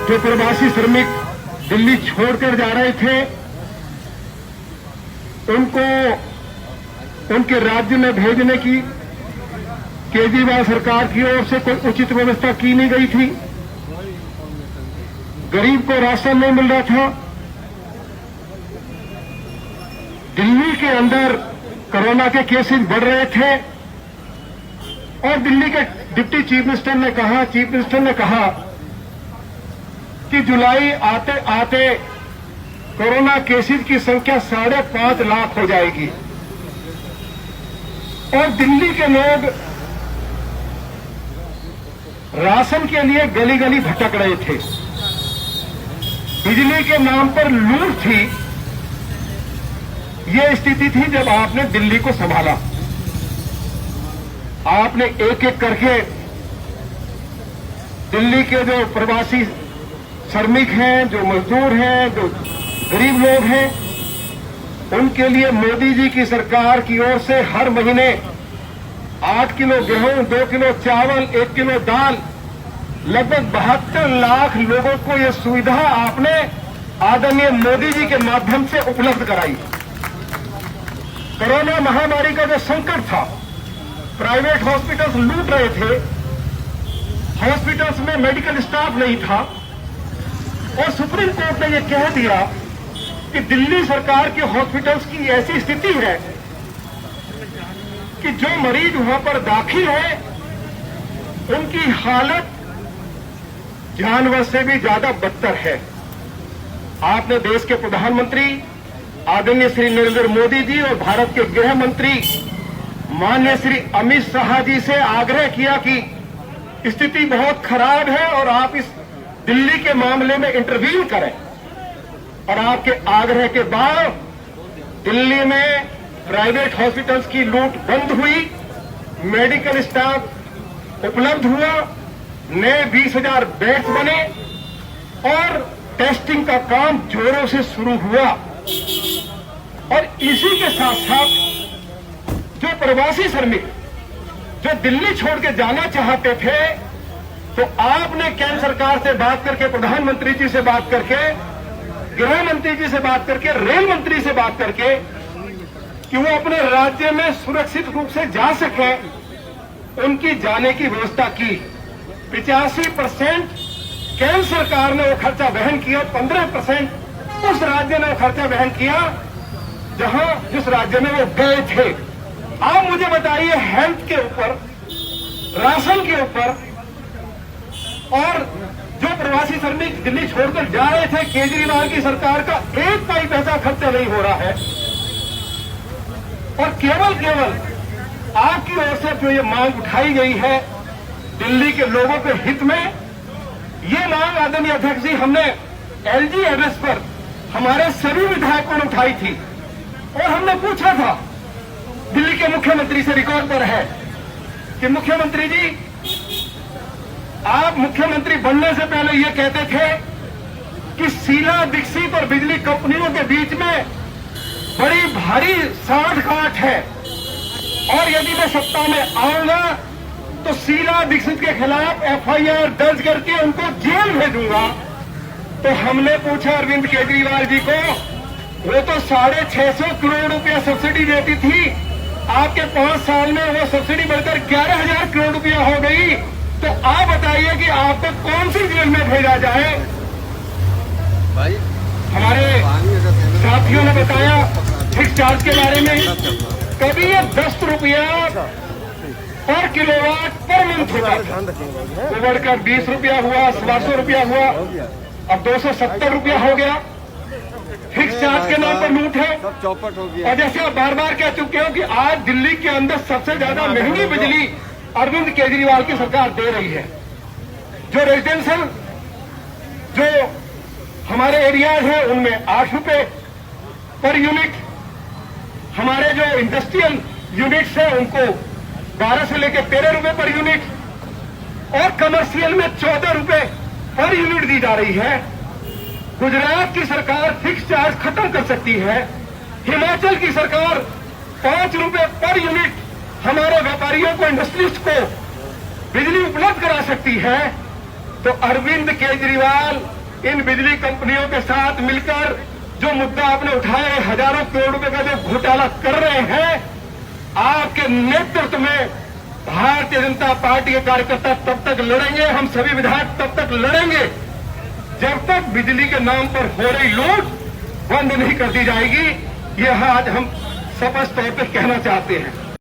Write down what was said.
जो प्रवासी श्रमिक दिल्ली छोड़कर जा रहे थे, उनको उनके राज्य में भेजने की केजरीवाल सरकार की ओर से कोई उचित व्यवस्था की नहीं गई थी। गरीब को राशन नहीं मिल रहा था। दिल्ली के अंदर कोरोना के केसेस बढ़ रहे थे और दिल्ली के डिप्टी चीफ मिनिस्टर ने कहा कि जुलाई आते आते कोरोना केसेस की संख्या 5.5 लाख हो जाएगी और दिल्ली के लोग राशन के लिए गली गली भटक रहे थे। बिजली के नाम पर लूट थी। यह स्थिति थी जब आपने दिल्ली को संभाला। आपने एक एक करके दिल्ली के जो प्रवासी श्रमिक हैं, जो मजदूर हैं, जो गरीब लोग हैं, उनके लिए मोदी जी की सरकार की ओर से हर महीने 8 किलो गेहूं, 2 किलो चावल, 1 किलो दाल, लगभग 72 लाख लोगों को यह सुविधा आपने आदरणीय मोदी जी के माध्यम से उपलब्ध कराई। कोरोना महामारी का जो संकट था, प्राइवेट हॉस्पिटल्स लूट रहे थे, हॉस्पिटल्स में मेडिकल स्टाफ नहीं था और सुप्रीम कोर्ट ने यह कह दिया कि दिल्ली सरकार के हॉस्पिटल्स की ऐसी स्थिति है कि जो मरीज वहां पर दाखिल है उनकी हालत जानवर से भी ज्यादा बदतर है। आपने देश के प्रधानमंत्री आदरणीय श्री नरेंद्र मोदी जी और भारत के गृह मंत्री माननीय श्री अमित शाह जी से आग्रह किया कि स्थिति बहुत खराब है और आप इस दिल्ली के मामले में इंटरवीन करें, और आपके आग्रह के बाद दिल्ली में प्राइवेट हॉस्पिटल्स की लूट बंद हुई, मेडिकल स्टाफ उपलब्ध हुआ, नए 20,000 बेड्स बने और टेस्टिंग का काम जोरों से शुरू हुआ। और इसी के साथ साथ जो प्रवासी श्रमिक जो दिल्ली छोड़ के जाना चाहते थे, तो आपने केंद्र सरकार से बात करके, प्रधानमंत्री जी से बात करके, गृह मंत्री जी से बात करके, रेल मंत्री से बात करके कि वो अपने राज्य में सुरक्षित रूप से जा सके, उनकी जाने की व्यवस्था की। 85% केंद्र सरकार ने वो खर्चा वहन किया, 15% उस राज्य ने वो खर्चा वहन किया जिस राज्य में वो गए थे। आप मुझे बताइए, हेल्थ के ऊपर, राशन के ऊपर, और जो प्रवासी श्रमिक दिल्ली छोड़कर जा रहे थे, केजरीवाल की सरकार का एक पैसा खर्चा नहीं हो रहा है। और केवल आपकी ओर से जो ये मांग उठाई गई है दिल्ली के लोगों के हित में, ये मांग आदरणीय अध्यक्ष जी हमने एलजी एड्रेस पर हमारे सभी विधायकों ने उठाई थी और हमने पूछा था दिल्ली के मुख्यमंत्री से, रिकॉर्ड पर है कि मुख्यमंत्री जी, आप मुख्यमंत्री बनने से पहले ये कहते थे कि शीला दीक्षित और बिजली कंपनियों के बीच में बड़ी भारी साठ-गांठ है और यदि मैं सत्ता में आऊंगा तो शीला दीक्षित के खिलाफ एफआईआर दर्ज करके उनको जेल भेजूंगा। तो हमने पूछा अरविंद केजरीवाल जी को, वो तो 650 करोड़ रुपया सब्सिडी देती थी, आपके 5 साल में वो सब्सिडी बढ़कर 11,000 करोड़ रुपया हो गई। तो आप बताइए कि आपको कौन सी जेल में भेजा जाए। भाई हमारे साथियों ने बताया फिक्स चार्ज के बारे में, कभी ये 10 रुपया पर किलोवाट पर मंथ होता था, वो बढ़कर 20 रुपया हुआ, 700 रुपया हुआ, अब 270 रुपया हो गया। फिक्स चार्ज के नाम पर लूट है। सब चौपट हो गया। और जैसे आप बार बार कह चुके हो कि आज दिल्ली के अंदर सबसे ज्यादा महंगी बिजली अरविंद केजरीवाल की सरकार दे रही है। जो रेजिडेंशियल जो हमारे एरियाज हैं उनमें 8 रुपए पर यूनिट, हमारे जो इंडस्ट्रियल यूनिट्स हैं उनको 12 से लेकर 13 रुपए पर यूनिट, और कमर्शियल में 14 रुपए पर यूनिट दी जा रही है। गुजरात की सरकार फिक्स चार्ज खत्म कर सकती है, हिमाचल की सरकार 5 रुपए पर यूनिट हमारे व्यापारियों को, इंडस्ट्रीज को बिजली उपलब्ध करा सकती है। तो अरविंद केजरीवाल इन बिजली कंपनियों के साथ मिलकर जो मुद्दा आपने उठाया है, हजारों करोड़ रुपए का जो घोटाला कर रहे हैं, आपके नेतृत्व में भारतीय जनता पार्टी के कार्यकर्ता तब तक लड़ेंगे, हम सभी विधायक तब तक लड़ेंगे जब तक बिजली के नाम पर हो रही लूट बंद नहीं कर दी जाएगी। यह आज हम स्पष्ट तौर पर कहना चाहते हैं।